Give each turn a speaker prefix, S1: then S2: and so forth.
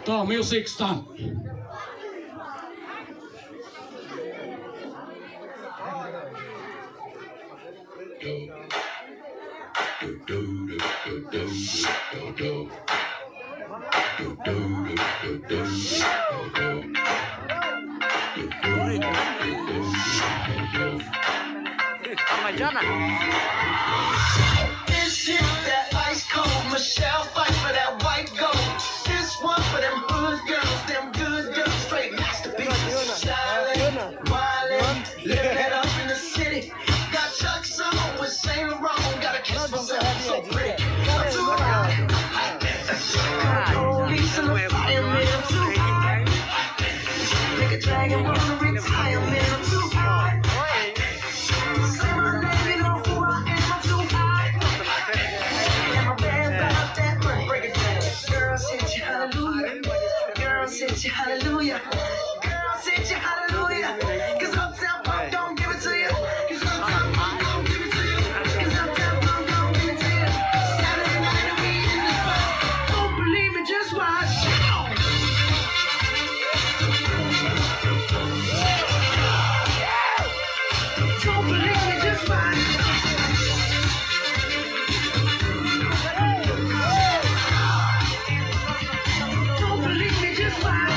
S1: Tämä on music stunt.
S2: This is that ice cold Michelle fight for that white gold. This one for them hood girls, them good girls, straight masterpieces. Styling, wildin', living it up in the city. Got Chuck's on with Saint Laurent, gotta kiss myself, so pretty. I'm too hot. Police and the fireman, I'm too hot. Nigga dragon wanna retire, man, I'm too hot. Say my name, you know who I am, I'm too hot. And my band about that money, break it down. Girls hit you, hallelujah. Girls hit you, hallelujah. Girls hit you, hallelujah. Cause Uptown Punk don't give it to you. Cause Uptown Punk don't give it to you. Cause Uptown Punk don't give it to you. Saturday night and we in the spot. Don't believe me, just watch. Don't believe me, just watch. Don't believe me, just watch.